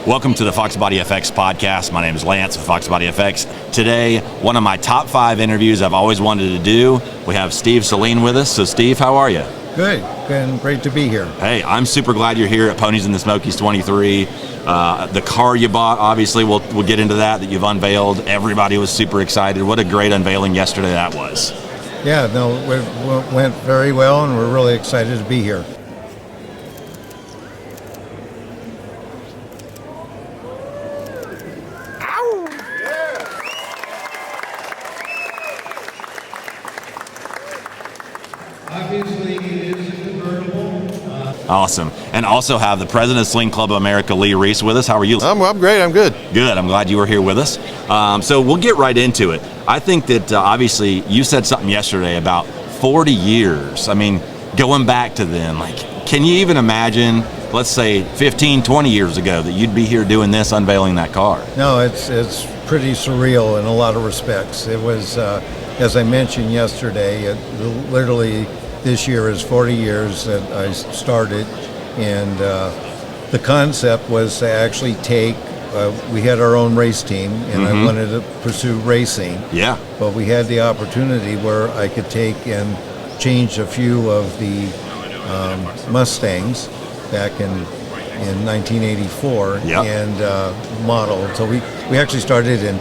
Welcome to the Foxbody FX podcast. My name is Lance with Foxbody FX. Today, one of my top 5 interviews I've always wanted to do. We have Steve Saleen with us. So Steve, how are you? Good, and great to be here. Hey, I'm super glad you're here at Ponies in the Smokies 23. The car you bought, obviously, we'll get into that you've unveiled. Everybody was super excited. What a great unveiling yesterday that was. Yeah, no, it went very well, and we're really excited to be here. Obviously, it is a convertible. Awesome. And also have the President of Saleen Club of America, Reese, with us. How are you? I'm great. I'm good. Good. I'm glad you were here with us. So we'll get right into it. I think that obviously you said something yesterday about 40 years. I mean, going back to then, can you even imagine, let's say 15, 20 years ago, that you'd be here doing this, unveiling that car? No, it's pretty surreal in a lot of respects. It was, as I mentioned yesterday, literally this year is 40 years that I started, and the concept was to actually take, we had our own race team, and I wanted to pursue racing. Yeah. But we had the opportunity where I could take and change a few of the Mustangs back in 1984 and model. So we actually started in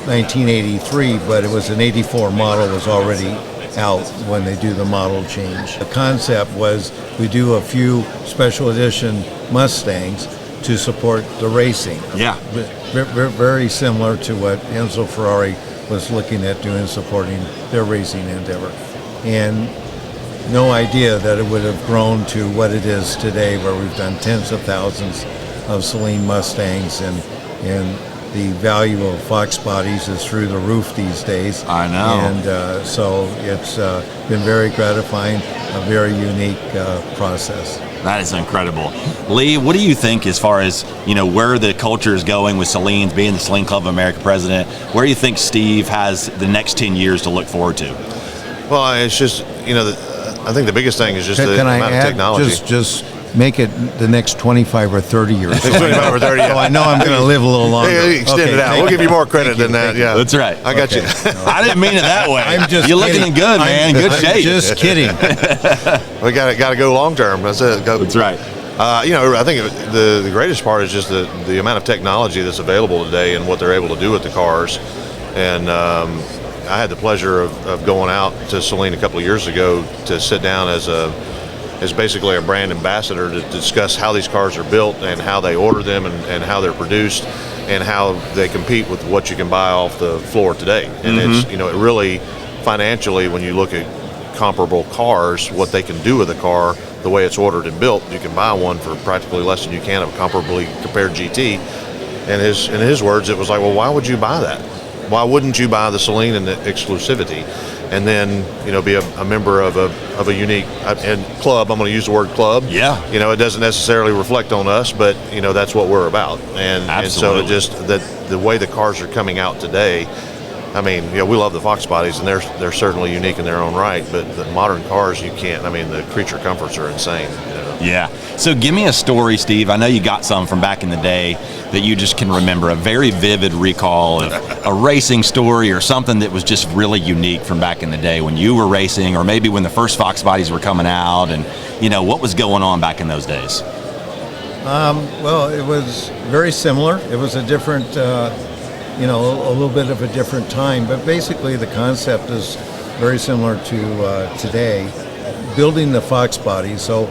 1983, but it was an 84 model was already out when they do the model change. The concept was we do a few special edition Mustangs to support the racing. Yeah. Very similar to what Enzo Ferrari was looking at doing, supporting their racing endeavor. And no idea that it would have grown to what it is today, where we've done tens of thousands of Saleen Mustangs, and the value of Fox bodies is through the roof these days. I know. And so it's been very gratifying, a very unique process. That is incredible. Lee, what do you think as far as, where the culture is going with Saleen's being the Saleen Club of America president? Where do you think Steve has the next 10 years to look forward to? Well, it's just, I think the biggest thing is just the amount of technology. Just make it the next 25 or 30 years. 25 or 30, yeah. So I know I'm going to live a little longer. Hey, extend it out. We'll give you more credit than that. Yeah, that's right. I got you. I didn't mean it that way. I'm just You're kidding. looking good, man. Good shape. Just kidding. We got to go long term. That's it. That's right. I think the greatest part is just the amount of technology that's available today and what they're able to do with the cars. And I had the pleasure of going out to Saleen a couple of years ago to sit down as basically a brand ambassador to discuss how these cars are built and how they order them and how they're produced and how they compete with what you can buy off the floor today. And it's, it really financially, when you look at comparable cars, what they can do with a car, the way it's ordered and built, you can buy one for practically less than you can of a comparably compared GT. And in his words, it was like, well, why would you buy that? Why wouldn't you buy the Saleen and the exclusivity, and then be a member of a unique and club? I'm going to use the word club. Yeah. It doesn't necessarily reflect on us, but that's what we're about. And so it just the way the cars are coming out today. I mean, we love the Fox bodies, and they're certainly unique in their own right. But the modern cars, you can't. I mean, the creature comforts are insane. Yeah. So give me a story, Steve. I know you got some from back in the day that you just can remember, a very vivid recall of a racing story or something that was just really unique from back in the day when you were racing, or maybe when the first Fox bodies were coming out, and what was going on back in those days. Well, it was very similar. It was a different, a little bit of a different time, but basically the concept is very similar to today. Building the Fox body. So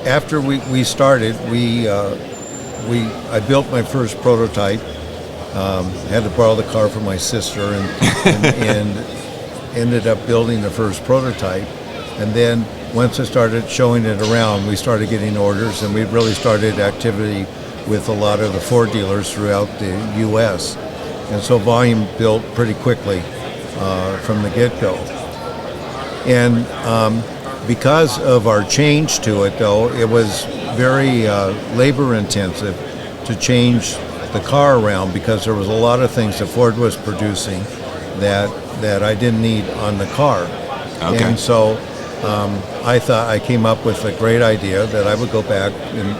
after we started, I built my first prototype. Had to borrow the car from my sister, and ended up building the first prototype. And then once I started showing it around, we started getting orders, and we really started activity with a lot of the Ford dealers throughout the U.S. And so volume built pretty quickly from the get-go. And because of our change to it, though, it was very labor-intensive to change the car around, because there was a lot of things that Ford was producing that I didn't need on the car. Okay. And so I came up with a great idea that I would go back and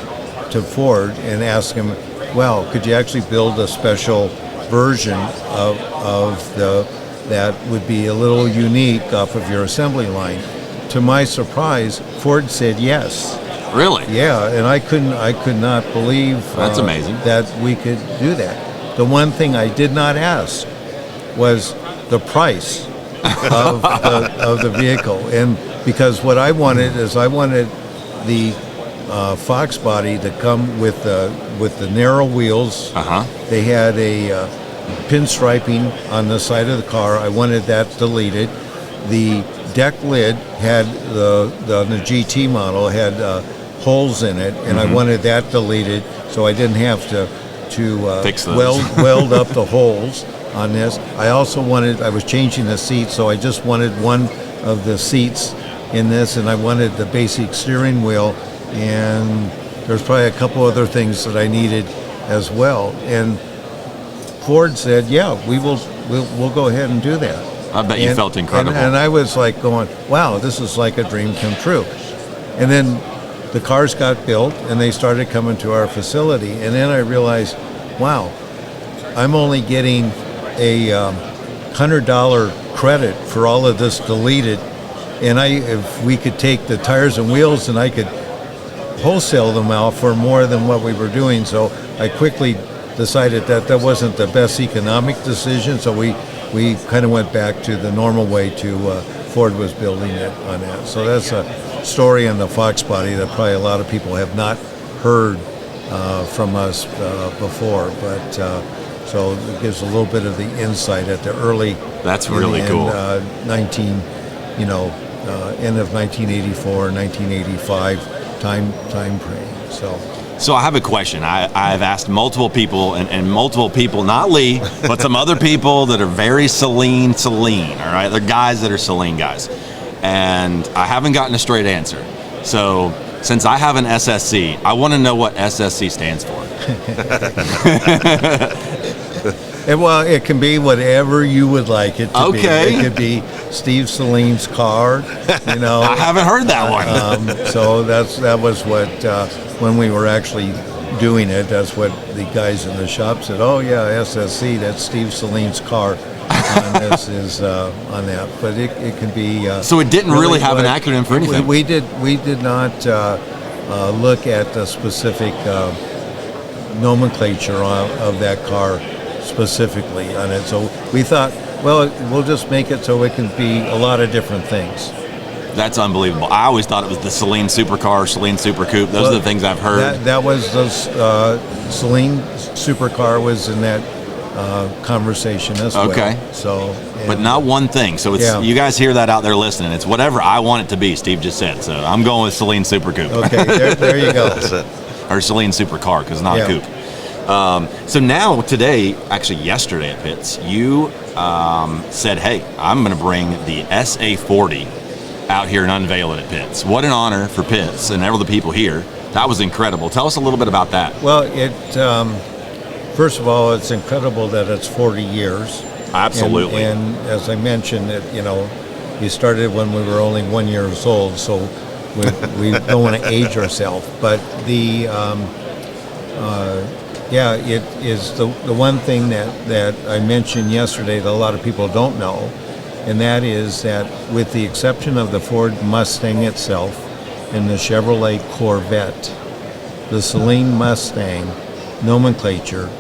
to Ford and asked him, well, could you actually build a special version of that would be a little unique off of your assembly line? To my surprise, Ford said yes. Really? Yeah, and I could not believe That's amazing. that we could do that. The one thing I did not ask was the price of the vehicle, and because what I wanted is I wanted the Foxbody to come with the narrow wheels. They had a pinstriping on the side of the car. I wanted that deleted. The deck lid had on the GT model had holes in it, and I wanted that deleted, so I didn't have to fix those. weld up the holes on this. I was changing the seats, so I just wanted one of the seats in this, and I wanted the basic steering wheel, and there's probably a couple other things that I needed as well. And Ford said, yeah, we'll go ahead and do that. I bet you felt incredible. And I was like going, wow, this is like a dream come true. And then the cars got built, and they started coming to our facility. And then I realized, wow, I'm only getting a $100 credit for all of this deleted. And if we could take the tires and wheels, and I could wholesale them out for more than what we were doing. So I quickly decided that wasn't the best economic decision. So we kind of went back to the normal way Ford was building it on that. So that's a story on the Foxbody that probably a lot of people have not heard from us before. But so it gives a little bit of the insight at the early. That's really cool. End of 1984, 1985 time frame. So I have a question. I've asked multiple people, and multiple people, not Lee, but some other people that are very Saleen, all right? They're guys that are Saleen guys. And I haven't gotten a straight answer. So since I have an SSC, I want to know what SSC stands for. Well, it can be whatever you would like it to be. It could be Steve Saleen's car, I haven't heard that one. So that was what, when we were actually doing it, that's what the guys in the shop said, oh yeah, SSC, that's Steve Saleen's car. And this is on that. But it can be... so it didn't really have an acronym for anything? We did not look at the specific nomenclature of that car specifically on it. So we thought, well, we'll just make it so it can be a lot of different things. That's unbelievable. I always thought it was the Saleen Supercar, Saleen Super Coupe. Those are the things I've heard. That was those Saleen Supercar was in that conversation as well. Okay. So, but not one thing. So it's you guys hear that out there listening. It's whatever I want it to be. Steve just said. So I'm going with Saleen Super Coupe. Okay, there you go. That's it. Or Saleen Supercar, because it's not a coupe. So now, today, actually yesterday at Pitts, you said, hey, I'm going to bring the SA40 out here and unveil it at Pitts. What an honor for Pitts and all the people here. That was incredible. Tell us a little bit about that. Well, first of all, it's incredible that it's 40 years. Absolutely. And as I mentioned, we started when we were only 1 year old, so we don't want to age ourselves. But it is the one thing that I mentioned yesterday that a lot of people don't know, and that is that with the exception of the Ford Mustang itself and the Chevrolet Corvette, the Saleen Mustang nomenclature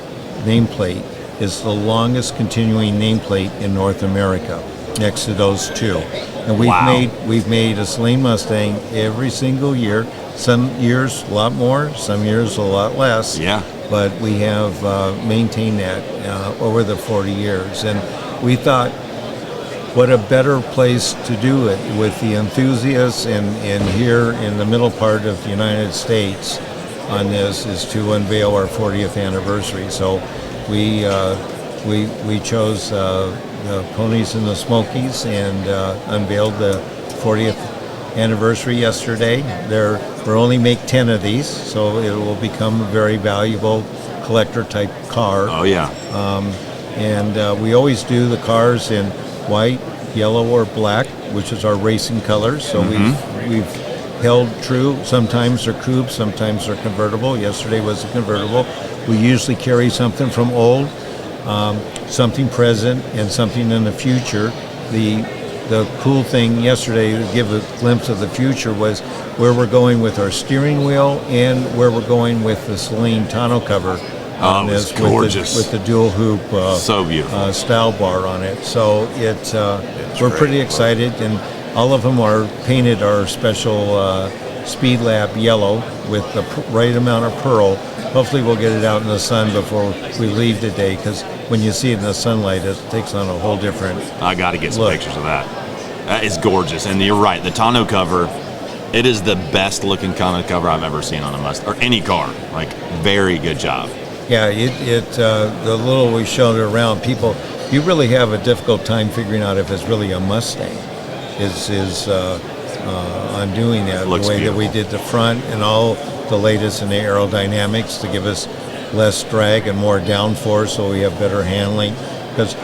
nameplate is the longest continuing nameplate in North America, next to those two. And we've made a Saleen Mustang every single year. Some years a lot more, some years a lot less. Yeah. But we have maintained that over the 40 years. And we thought, what a better place to do it with the enthusiasts and here in the middle part of the United States on this is to unveil our 40th anniversary. So we chose the Ponies and the Smokies and unveiled the 40th anniversary yesterday. We'll only make 10 of these, so it will become a very valuable collector type car. Oh yeah. And we always do the cars in white, yellow, or black, which is our racing colors. So we've held true. Sometimes they're coupes, sometimes they're convertible. Yesterday was a convertible. We usually carry something from old, something present, and something in the future. The cool thing yesterday, to give a glimpse of the future, was where we're going with our steering wheel and where we're going with the Saleen tonneau cover. Oh, it was gorgeous. With the dual hoop So beautiful. style bar on it. So we're pretty excited, and all of them are painted our special Speed Lab yellow with the right amount of pearl. Hopefully we'll get it out in the sun before we leave today, because when you see it in the sunlight, it takes on a whole different I got to get some look. pictures of that. That is gorgeous. And you're right, the tonneau cover, it is the best looking tonneau cover I've ever seen on a Mustang, or any car. Like, very good job. Yeah, the little we showed it around, people, you really have a difficult time figuring out if it's really a Mustang. On doing that, Looks the way beautiful. that we did the front and all the latest in the aerodynamics to give us less drag and more downforce, so we have better handling. Because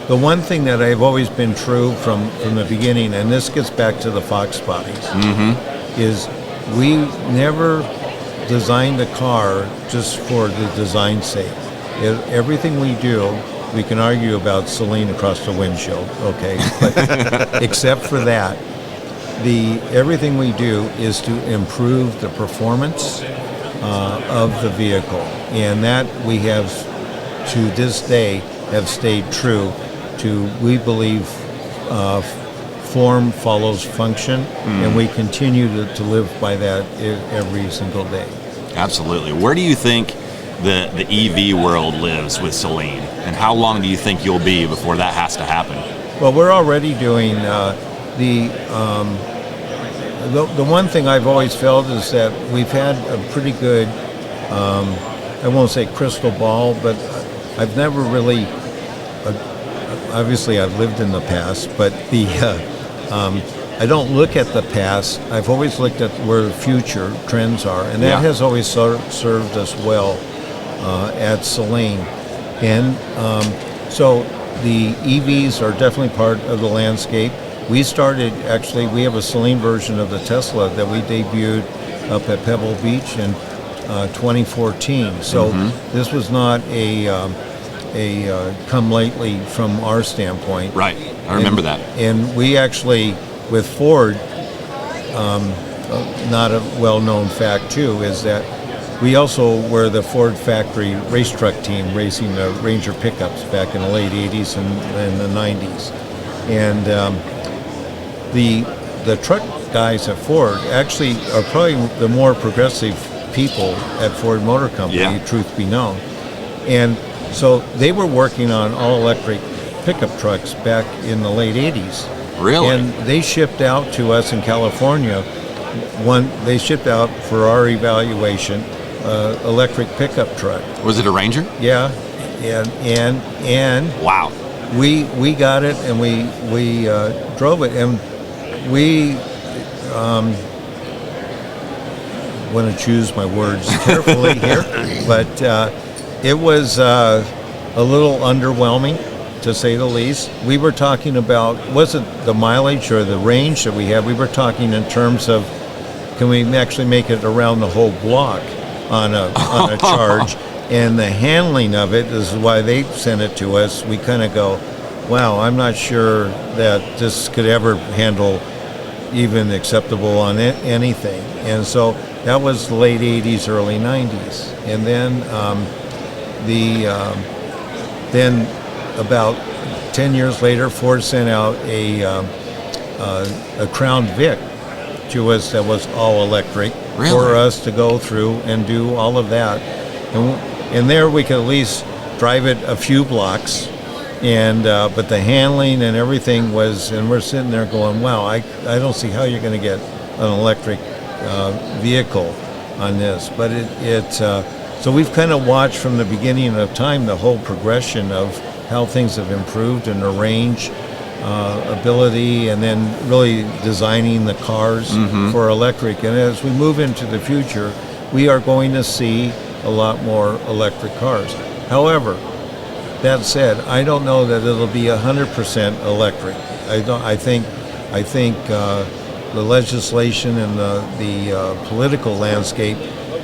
the one thing that I've always been true from the beginning, and this gets back to the Fox bodies, is we never designed a car just for the design's sake. Everything we do, we can argue about Saleen across the windshield, okay, but except for that, everything we do is to improve the performance of the vehicle, and that we have to this day have stayed true to. We believe form follows function, and we continue to live by that every single day. Absolutely. Where do you think the EV world lives with Saleen, and how long do you think you'll be before that has to happen? Well, we're already doing the one thing I've always felt is that we've had a pretty good, I won't say crystal ball, but I've never really, obviously I've lived in the past, but I don't look at the past. I've always looked at where the future trends are, and that has always served us well at Saleen. And so the EVs are definitely part of the landscape. We started, actually, we have a Saleen version of the Tesla that we debuted up at Pebble Beach in 2014. So this was not a come lately from our standpoint. Right. I remember that. And we actually, with Ford, not a well-known fact too, is that we also were the Ford factory race truck team racing the Ranger pickups back in the late 80s and the 90s. And the truck guys at Ford actually are probably the more progressive people at Ford Motor Company, truth be known. And so they were working on all-electric pickup trucks back in the late 80s. Really? And they shipped out to us in California, they shipped out for our evaluation, electric pickup truck. Was it a Ranger? Yeah, and Wow. we got it, and we drove it, and we want to choose my words carefully here, but it was a little underwhelming, to say the least. We were talking about, wasn't the mileage or the range that we had, we were talking in terms of, can we actually make it around the whole block on a charge? And the handling of it is why they sent it to us. We kind of go, wow, I'm not sure that this could ever handle even acceptable on anything. And so that was the late 80s, early 90s. And then then about 10 years later, Ford sent out a Crown Vic to us that was all electric. Really? For us to go through and do all of that. And there we could at least drive it a few blocks, and but the handling and everything was, and we're sitting there going, wow, I don't see how you're going to get an electric vehicle on this. But so we've kind of watched from the beginning of time the whole progression of how things have improved in the range, ability, and then really designing the cars for electric. And as we move into the future, we are going to see a lot more electric cars. However, that said, I don't know that it'll be 100% electric. I think the legislation and the political landscape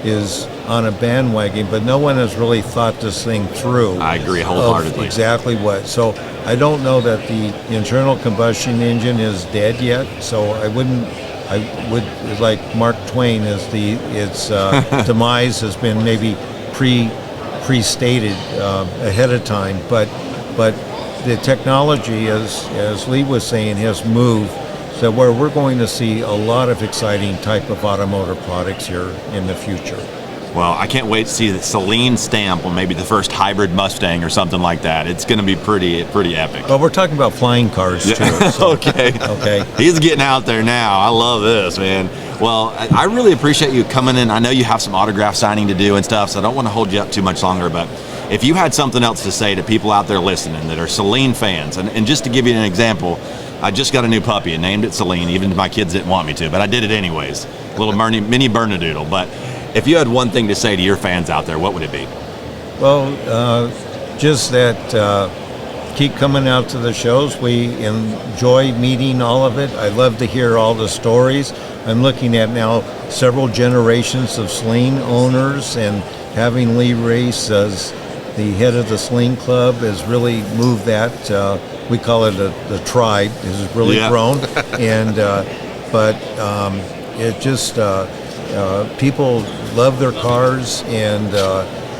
is on a bandwagon, but no one has really thought this thing through. I agree of wholeheartedly. exactly what. So I don't know that the internal combustion engine is dead yet. So I would, like Mark Twain, its demise has been maybe pre-stated ahead of time, but the technology, as Lee was saying, has moved. So where we're going to see a lot of exciting type of automotive products here in the future. Well, I can't wait to see the Saleen stamp on maybe the first hybrid Mustang or something like that. It's going to be pretty epic. Well, we're talking about flying cars too. So. Okay. Okay. He's getting out there now. I love this, man. Well, I really appreciate you coming in. I know you have some autograph signing to do and stuff, so I don't want to hold you up too much longer, but if you had something else to say to people out there listening that are Saleen fans, and just to give you an example, I just got a new puppy and named it Saleen. Even my kids didn't want me to, but I did it anyways. Little mini Bernedoodle. But if you had one thing to say to your fans out there, what would it be? Well, just that keep coming out to the shows. We enjoy meeting all of it. I love to hear all the stories. I'm looking at now several generations of Saleen owners, and having Lee Reese as the head of the Saleen Club has really moved that. We call it the tribe. It has really grown, and but it just people love their cars, and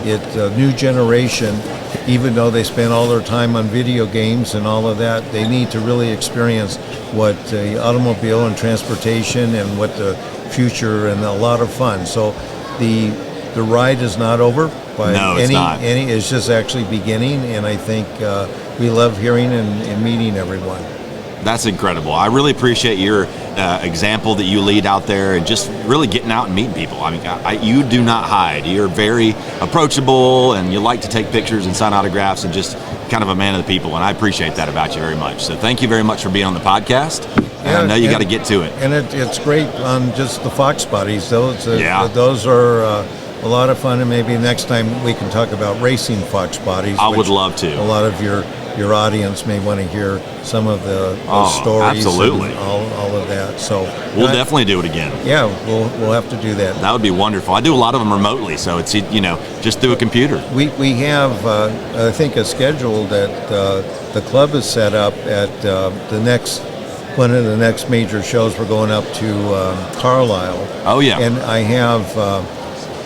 it's a new generation. Even though they spend all their time on video games and all of that, they need to really experience what the automobile and transportation and what the future, and a lot of fun. So the ride is not over by it's not. It's just actually beginning, and I think we love hearing and meeting everyone. That's incredible. I really appreciate your example that you lead out there, and just really getting out and meeting people. I mean, you do not hide. You're very approachable, and you like to take pictures and sign autographs, and just kind of a man of the people, and I appreciate that about you very much. So thank you very much for being on the podcast. And I know you got to get to it. And it's great on just the Foxbodies. Those are a lot of fun, and maybe next time we can talk about racing Foxbodies. I would love to. A lot of your audience may want to hear some of the stories. Absolutely. And all of that. So we'll definitely do it again. Yeah, we'll have to do that. That would be wonderful. I do a lot of them remotely, so it's just through a computer. We have I think a schedule that the club has set up at one of the next major shows. We're going up to Carlisle. Oh yeah. And I have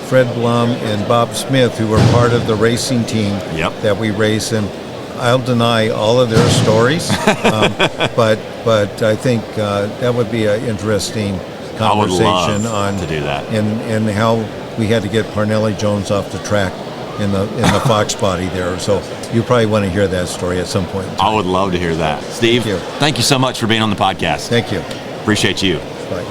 Fred Blum and Bob Smith, who were part of the racing team that we race, and I'll deny all of their stories, but I think that would be an interesting conversation on to do that, and how we had to get Parnelli Jones off the track in the Foxbody there. So you probably want to hear that story at some point in time. I would love to hear that. Steve, thank you so much for being on the podcast. Thank you. Appreciate you. Bye.